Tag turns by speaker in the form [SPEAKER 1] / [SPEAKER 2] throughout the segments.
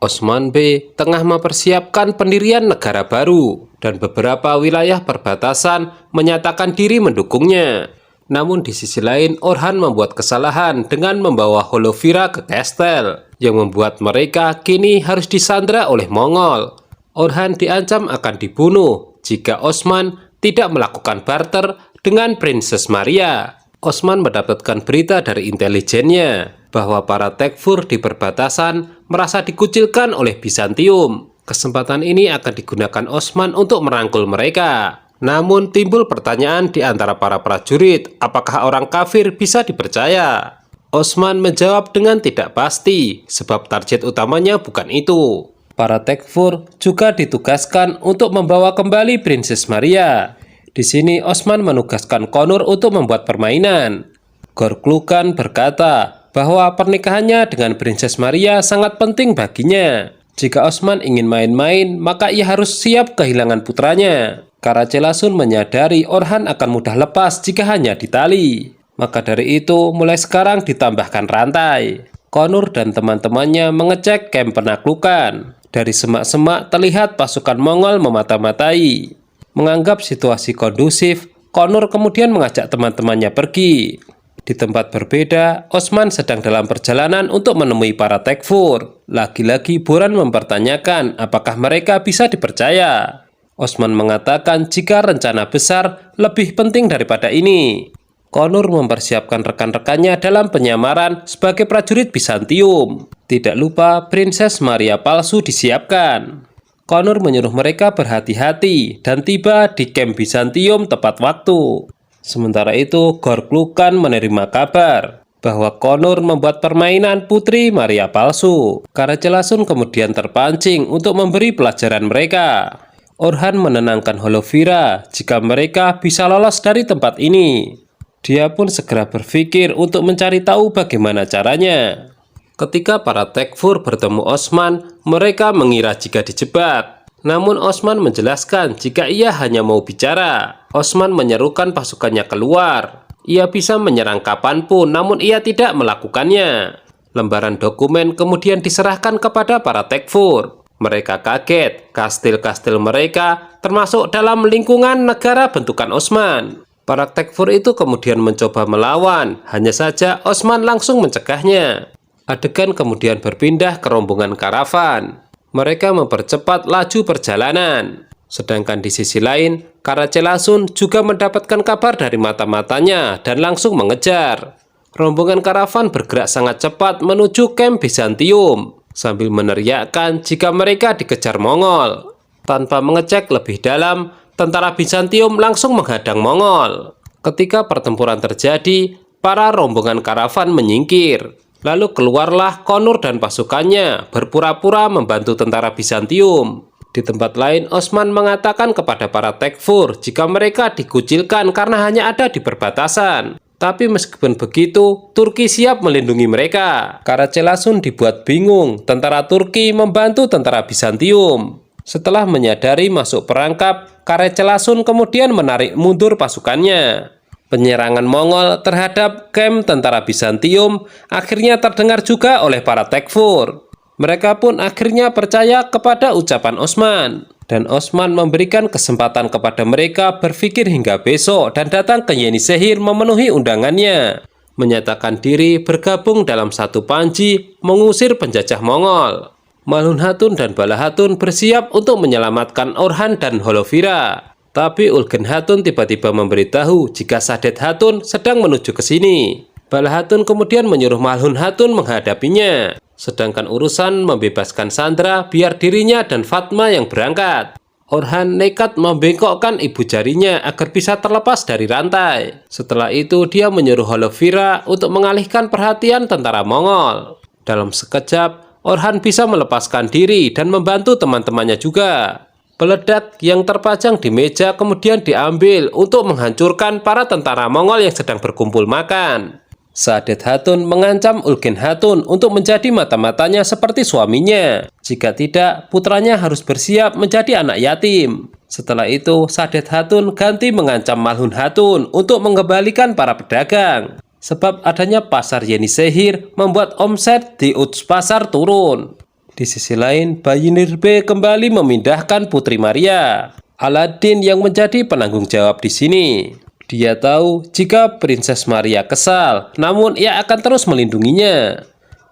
[SPEAKER 1] Osman B. tengah mempersiapkan pendirian negara baru dan beberapa wilayah perbatasan menyatakan diri mendukungnya. Namun di sisi lain, Orhan membuat kesalahan dengan membawa Holovira ke Kastel, yang membuat mereka kini harus disandra oleh Mongol. Orhan diancam akan dibunuh jika Osman tidak melakukan barter dengan Princess Maria. Osman mendapatkan berita dari intelijennya bahwa para Tekfur di perbatasan merasa dikucilkan oleh Bizantium. Kesempatan ini akan digunakan Osman untuk merangkul mereka. Namun timbul pertanyaan di antara para prajurit, apakah orang kafir bisa dipercaya? Osman menjawab dengan tidak pasti, sebab target utamanya bukan itu. Para Tekfur juga ditugaskan untuk membawa kembali Princess Maria. Di sini Osman menugaskan Konur untuk membuat permainan. Gorklukan berkata bahwa pernikahannya dengan Princess Maria sangat penting baginya. Jika Osman ingin main-main, maka ia harus siap kehilangan putranya. Karacelasun menyadari Orhan akan mudah lepas jika hanya ditali. Maka dari itu, mulai sekarang ditambahkan rantai. Konur dan teman-temannya mengecek kamp penaklukan. Dari semak-semak terlihat pasukan Mongol memata-matai. Menganggap situasi kondusif, Konur kemudian mengajak teman-temannya pergi. Di tempat berbeda, Osman sedang dalam perjalanan untuk menemui para Tekfur. Lagi-lagi Boran mempertanyakan apakah mereka bisa dipercaya. Osman mengatakan jika rencana besar lebih penting daripada ini. Konur mempersiapkan rekan-rekannya dalam penyamaran sebagai prajurit Bizantium. Tidak lupa Princess Maria palsu disiapkan. Konur menyuruh mereka berhati-hati dan tiba di kamp Bizantium tepat waktu. Sementara itu, Gorklukan menerima kabar bahwa Konur membuat permainan Putri Maria palsu. Karacelasun kemudian terpancing untuk memberi pelajaran mereka. Orhan menenangkan Holovira jika mereka bisa lolos dari tempat ini. Dia pun segera berpikir untuk mencari tahu bagaimana caranya. Ketika para Tekfur bertemu Osman, mereka mengira jika dijebak. Namun Osman menjelaskan jika ia hanya mau bicara. Osman menyerukan pasukannya keluar. Ia bisa menyerang kapanpun, namun ia tidak melakukannya. Lembaran dokumen kemudian diserahkan kepada para Tekfur. Mereka kaget, kastil-kastil mereka termasuk dalam lingkungan negara bentukan Osman. Para Tekfur itu kemudian mencoba melawan, hanya saja Osman langsung mencegahnya. Adegan kemudian berpindah ke rombongan karavan. Mereka mempercepat laju perjalanan. Sedangkan di sisi lain, Karacelasun juga mendapatkan kabar dari mata-matanya dan langsung mengejar. Rombongan karavan bergerak sangat cepat menuju kamp Bizantium, sambil meneriakkan jika mereka dikejar Mongol. Tanpa mengecek lebih dalam, tentara Bizantium langsung menghadang Mongol. Ketika pertempuran terjadi, para rombongan karavan menyingkir. Lalu keluarlah Konur dan pasukannya berpura-pura membantu tentara Bizantium. Di tempat lain, Osman mengatakan kepada para Tekfur jika mereka dikucilkan karena hanya ada di perbatasan. Tapi meskipun begitu, Turki siap melindungi mereka. Karacelasun dibuat bingung, tentara Turki membantu tentara Bizantium. Setelah menyadari masuk perangkap, Karacelasun kemudian menarik mundur pasukannya. Penyerangan Mongol terhadap kamp tentara Bizantium akhirnya terdengar juga oleh para Tekfur. Mereka pun akhirnya percaya kepada ucapan Osman. Dan Osman memberikan kesempatan kepada mereka berpikir hingga besok dan datang ke Yenisehir memenuhi undangannya. Menyatakan diri bergabung dalam satu panji mengusir penjajah Mongol. Malhun Hatun dan Bala Hatun bersiap untuk menyelamatkan Orhan dan Holovira. Tapi Ulgen Hatun tiba-tiba memberitahu jika Sadet Hatun sedang menuju ke sini. Bala Hatun kemudian menyuruh Malhun Hatun menghadapinya. Sedangkan urusan membebaskan Sandra biar dirinya dan Fatma yang berangkat. Orhan nekat membengkokkan ibu jarinya agar bisa terlepas dari rantai. Setelah itu dia menyuruh Holovira untuk mengalihkan perhatian tentara Mongol. Dalam sekejap, Orhan bisa melepaskan diri dan membantu teman-temannya juga. Peledak yang terpajang di meja kemudian diambil untuk menghancurkan para tentara Mongol yang sedang berkumpul makan. Sadet Hatun mengancam Ulgen Hatun untuk menjadi mata-matanya seperti suaminya. Jika tidak, putranya harus bersiap menjadi anak yatim. Setelah itu, Sadet Hatun ganti mengancam Malhun Hatun untuk mengembalikan para pedagang. Sebab adanya pasar Yenisehir membuat omset di Uts Pasar turun. Di sisi lain, Bayindirbe kembali memindahkan Putri Maria. Aladin yang menjadi penanggung jawab di sini. Dia tahu jika Princess Maria kesal, namun ia akan terus melindunginya.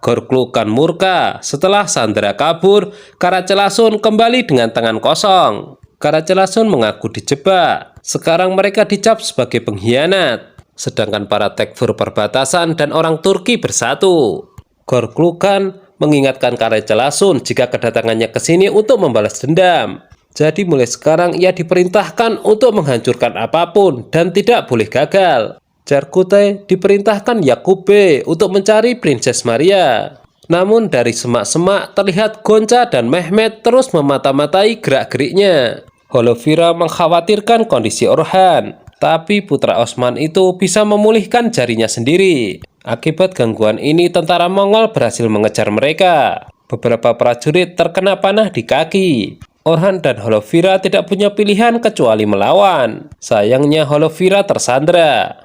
[SPEAKER 1] Gorklukan murka setelah Sandra kabur, Karacelasun kembali dengan tangan kosong. Karacelasun mengaku dijebak. Sekarang mereka dicap sebagai pengkhianat. Sedangkan para tekfur perbatasan dan orang Turki bersatu. Gorklukan mengingatkan Karacelasun jika kedatangannya ke sini untuk membalas dendam. Jadi mulai sekarang ia diperintahkan untuk menghancurkan apapun dan tidak boleh gagal. Cerkutai diperintahkan Yakube untuk mencari Princess Maria. Namun dari semak-semak terlihat Gonca dan Mehmet terus memata-matai gerak-geriknya. Holovira mengkhawatirkan kondisi Orhan. Tapi putra Osman itu bisa memulihkan jarinya sendiri. Akibat gangguan ini, tentara Mongol berhasil mengejar mereka. Beberapa prajurit terkena panah di kaki. Orhan dan Holovira tidak punya pilihan kecuali melawan. Sayangnya Holovira tersandra.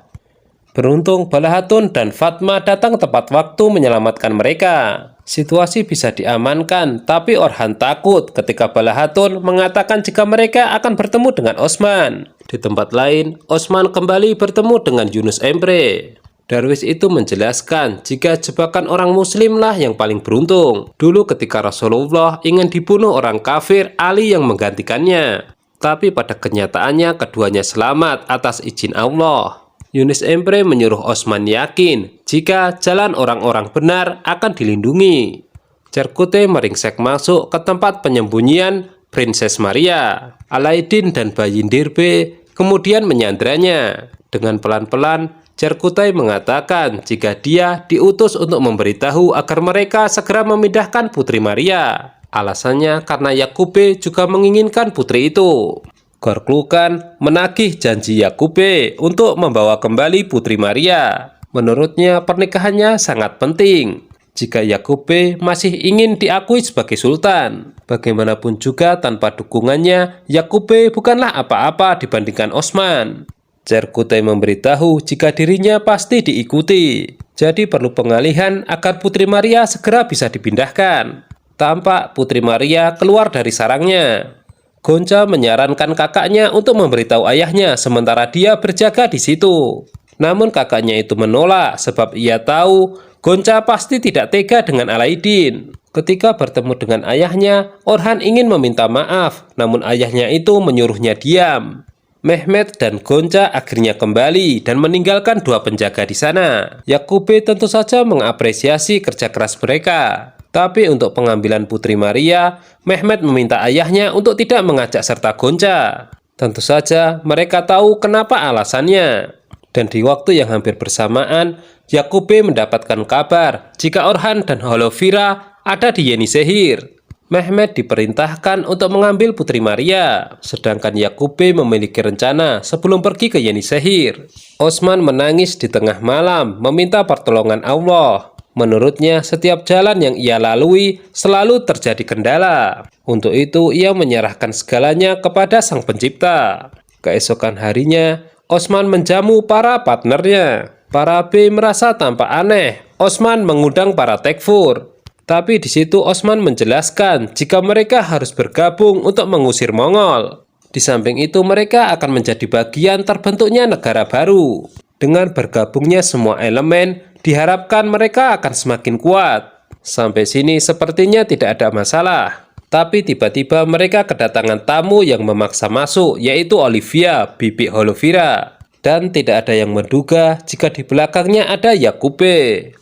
[SPEAKER 1] Beruntung Balahatun dan Fatma datang tepat waktu menyelamatkan mereka. Situasi bisa diamankan, tapi Orhan takut ketika Balahatun mengatakan jika mereka akan bertemu dengan Osman. Di tempat lain, Osman kembali bertemu dengan Yunus Emre. Darwis itu menjelaskan jika jebakan orang muslimlah yang paling beruntung. Dulu ketika Rasulullah ingin dibunuh orang kafir, Ali yang menggantikannya. Tapi pada kenyataannya keduanya selamat atas izin Allah. Yunus Emre menyuruh Osman yakin jika jalan orang-orang benar akan dilindungi. Cerkutai meringsek masuk ke tempat penyembunyian Princess Maria. Alaidin dan Bayindirbe kemudian menyandranya. Dengan pelan-pelan, Cerkutai mengatakan jika dia diutus untuk memberitahu agar mereka segera memindahkan Putri Maria. Alasannya karena Yakube juga menginginkan putri itu. Gorklukan menagih janji Yakube untuk membawa kembali Putri Maria. Menurutnya pernikahannya sangat penting. Jika Yakube masih ingin diakui sebagai sultan, bagaimanapun juga tanpa dukungannya, Yakube bukanlah apa-apa dibandingkan Osman. Cerkutai memberitahu jika dirinya pasti diikuti. Jadi perlu pengalihan agar Putri Maria segera bisa dipindahkan. Tampak Putri Maria keluar dari sarangnya. Gonca menyarankan kakaknya untuk memberitahu ayahnya sementara dia berjaga di situ. Namun kakaknya itu menolak sebab ia tahu Gonca pasti tidak tega dengan Alaidin. Ketika bertemu dengan ayahnya, Orhan ingin meminta maaf, namun ayahnya itu menyuruhnya diam. Mehmet dan Gonca akhirnya kembali dan meninggalkan dua penjaga di sana. Yakube tentu saja mengapresiasi kerja keras mereka. Tapi untuk pengambilan Putri Maria, Mehmet meminta ayahnya untuk tidak mengajak serta Gonca. Tentu saja mereka tahu kenapa alasannya. Dan di waktu yang hampir bersamaan, Yakube mendapatkan kabar jika Orhan dan Holovira ada di Yenisehir. Mehmet diperintahkan untuk mengambil Putri Maria, sedangkan Yakube memiliki rencana sebelum pergi ke Yenisehir. Osman menangis di tengah malam meminta pertolongan Allah. Menurutnya, setiap jalan yang ia lalui selalu terjadi kendala. Untuk itu, ia menyerahkan segalanya kepada Sang Pencipta. Keesokan harinya, Osman menjamu para partnernya. Para B merasa tampak aneh. Osman mengundang para tekfur. Tapi di situ Osman menjelaskan jika mereka harus bergabung untuk mengusir Mongol. Di samping itu mereka akan menjadi bagian terbentuknya negara baru. Dengan bergabungnya semua elemen, diharapkan mereka akan semakin kuat. Sampai sini sepertinya tidak ada masalah. Tapi tiba-tiba mereka kedatangan tamu yang memaksa masuk, yaitu Olivia, bibi Holovira. Dan tidak ada yang menduga jika di belakangnya ada Yakube.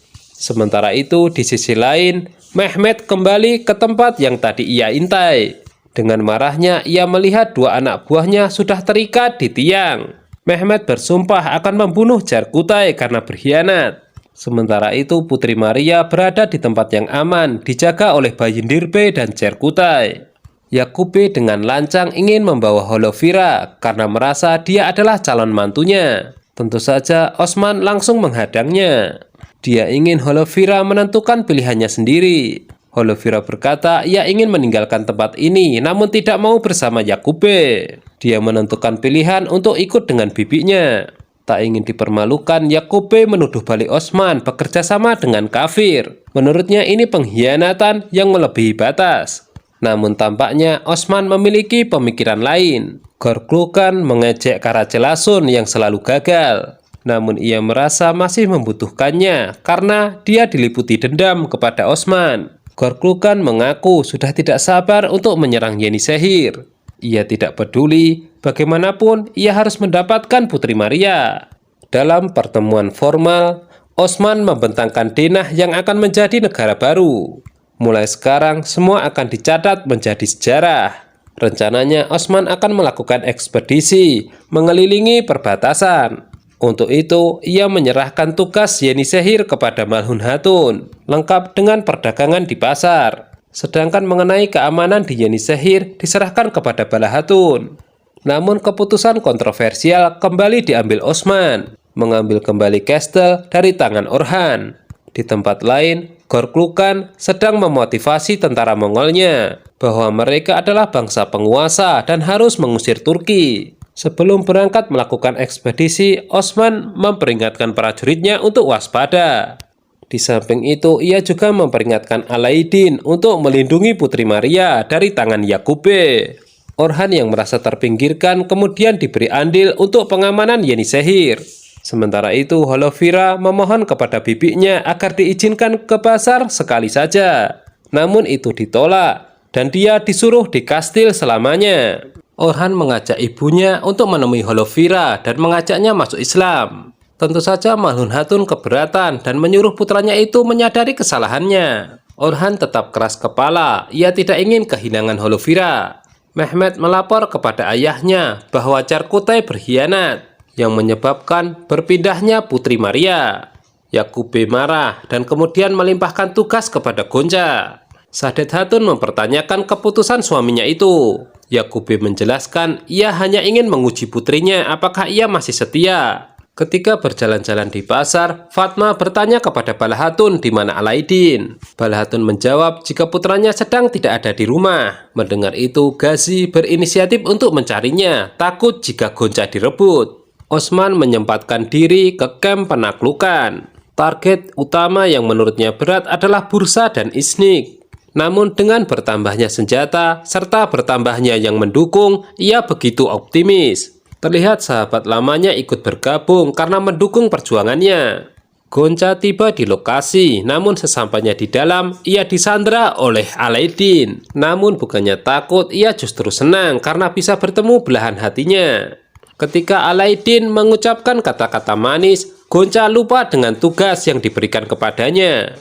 [SPEAKER 1] Sementara itu, di sisi lain, Mehmet kembali ke tempat yang tadi ia intai. Dengan marahnya, ia melihat dua anak buahnya sudah terikat di tiang. Mehmet bersumpah akan membunuh Cerkutai karena berkhianat. Sementara itu, Putri Maria berada di tempat yang aman, dijaga oleh Bayindirbe dan Cerkutai. Yakube dengan lancang ingin membawa Holovira karena merasa dia adalah calon mantunya. Tentu saja, Osman langsung menghadangnya. Dia ingin Holovira menentukan pilihannya sendiri. Holovira berkata ia ingin meninggalkan tempat ini namun tidak mau bersama Yakube. Dia menentukan pilihan untuk ikut dengan bibinya. Tak ingin dipermalukan, Yakube menuduh balik Osman bekerja sama dengan kafir. Menurutnya ini pengkhianatan yang melebihi batas. Namun tampaknya Osman memiliki pemikiran lain. Gorklukan mengejek Karacelasun yang selalu gagal. Namun ia merasa masih membutuhkannya karena dia diliputi dendam kepada Osman. Gorklukan mengaku sudah tidak sabar untuk menyerang Yenisehir. Ia tidak peduli, bagaimanapun ia harus mendapatkan Putri Maria. Dalam pertemuan formal, Osman membentangkan denah yang akan menjadi negara baru. Mulai sekarang, semua akan dicatat menjadi sejarah. Rencananya, Osman akan melakukan ekspedisi mengelilingi perbatasan. Untuk itu, ia menyerahkan tugas Yenisehir kepada Malhun Hatun, lengkap dengan perdagangan di pasar. Sedangkan mengenai keamanan di Yenisehir diserahkan kepada Bala Hatun. Namun keputusan kontroversial kembali diambil Osman, mengambil kembali Kastel dari tangan Orhan. Di tempat lain, Gorklukan sedang memotivasi tentara Mongolnya bahwa mereka adalah bangsa penguasa dan harus mengusir Turki. Sebelum berangkat melakukan ekspedisi, Osman memperingatkan prajuritnya untuk waspada. Di samping itu, ia juga memperingatkan Alaidin untuk melindungi Putri Maria dari tangan Yakube. Orhan yang merasa terpinggirkan kemudian diberi andil untuk pengamanan Yenisehir. Sementara itu, Holovira memohon kepada bibinya agar diizinkan ke pasar sekali saja. Namun itu ditolak, dan dia disuruh di kastil selamanya. Orhan mengajak ibunya untuk menemui Holovira dan mengajaknya masuk Islam. Tentu saja Malhun Hatun keberatan dan menyuruh putranya itu menyadari kesalahannya. Orhan tetap keras kepala, ia tidak ingin kehilangan Holovira. Mehmet melapor kepada ayahnya bahwa Charkutai berkhianat, yang menyebabkan berpindahnya Putri Maria. Yakube marah dan kemudian melimpahkan tugas kepada Gonca. Sadet Hatun mempertanyakan keputusan suaminya itu. Yakube menjelaskan ia hanya ingin menguji putrinya apakah ia masih setia. Ketika berjalan-jalan di pasar, Fatma bertanya kepada Bala Hatun di mana Alaidin. Bala Hatun menjawab jika putranya sedang tidak ada di rumah. Mendengar itu, Ghazi berinisiatif untuk mencarinya, takut jika Gonca direbut. Osman menyempatkan diri ke kamp penaklukan. Target utama yang menurutnya berat adalah Bursa dan Iznik. Namun dengan bertambahnya senjata serta bertambahnya yang mendukung, ia begitu optimis. Terlihat sahabat lamanya ikut bergabung karena mendukung perjuangannya. Gonca tiba di lokasi, namun sesampainya di dalam, ia disandra oleh Alaidin. Namun bukannya takut, ia justru senang karena bisa bertemu belahan hatinya. Ketika Alaidin mengucapkan kata-kata manis, Gonca lupa dengan tugas yang diberikan kepadanya.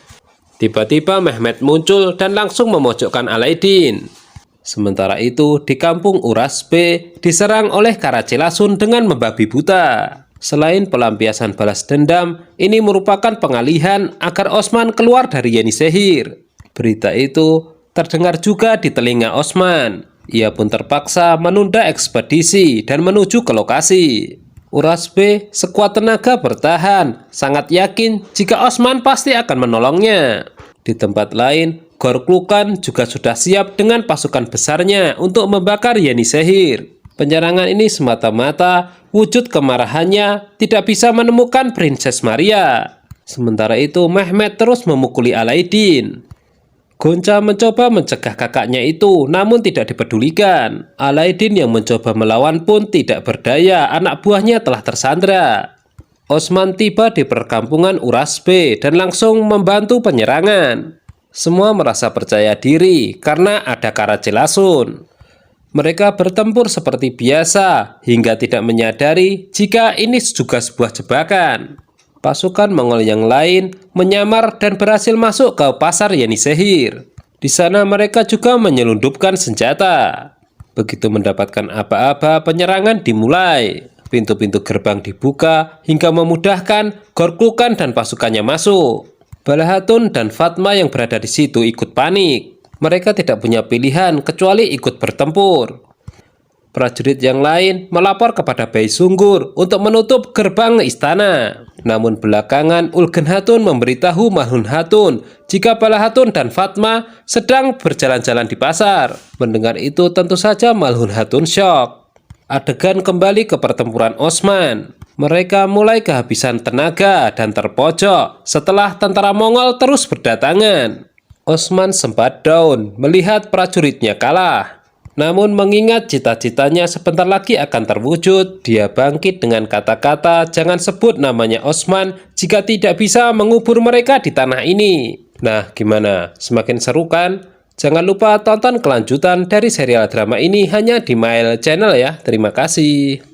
[SPEAKER 1] Tiba-tiba Mehmet muncul dan langsung memojokkan Alaidin. Sementara itu, di kampung Urasbe diserang oleh Karacelasun dengan membabi buta. Selain pelampiasan balas dendam, ini merupakan pengalihan agar Osman keluar dari Yenisehir. Berita itu terdengar juga di telinga Osman. Ia pun terpaksa menunda ekspedisi dan menuju ke lokasi. Urasbe sekuat tenaga bertahan, sangat yakin jika Osman pasti akan menolongnya. Di tempat lain, Gorklukan juga sudah siap dengan pasukan besarnya untuk membakar Yenisehir. Penyerangan ini semata-mata wujud kemarahannya tidak bisa menemukan Princess Maria. Sementara itu, Mehmet terus memukuli Alaidin. Gonca mencoba mencegah kakaknya itu, namun tidak dipedulikan. Alaidin yang mencoba melawan pun tidak berdaya, anak buahnya telah tersandra. Osman tiba di perkampungan Urasbe dan langsung membantu penyerangan. Semua merasa percaya diri karena ada Karacelasun. Mereka bertempur seperti biasa hingga tidak menyadari jika ini juga sebuah jebakan. Pasukan Mongol yang lain menyamar dan berhasil masuk ke pasar Yenisehir. Di sana mereka juga menyelundupkan senjata. Begitu mendapatkan aba-aba, penyerangan dimulai. Pintu-pintu gerbang dibuka hingga memudahkan Gorklukan dan pasukannya masuk. Bala Hatun dan Fatma yang berada di situ ikut panik. Mereka tidak punya pilihan kecuali ikut bertempur. Prajurit yang lain melapor kepada Bey Sunggur untuk menutup gerbang istana. Namun belakangan Ulgen Hatun memberitahu Malhun Hatun jika Bala Hatun dan Fatma sedang berjalan-jalan di pasar. Mendengar itu tentu saja Malhun Hatun syok. Adegan kembali ke pertempuran Osman. Mereka mulai kehabisan tenaga dan terpojok setelah tentara Mongol terus berdatangan. Osman sempat down melihat prajuritnya kalah. Namun mengingat cita-citanya sebentar lagi akan terwujud, dia bangkit dengan kata-kata, "Jangan sebut namanya Osman jika tidak bisa mengubur mereka di tanah ini." Nah, gimana? Semakin seru kan? Jangan lupa tonton kelanjutan dari serial drama ini hanya di Mail Channel ya. Terima kasih.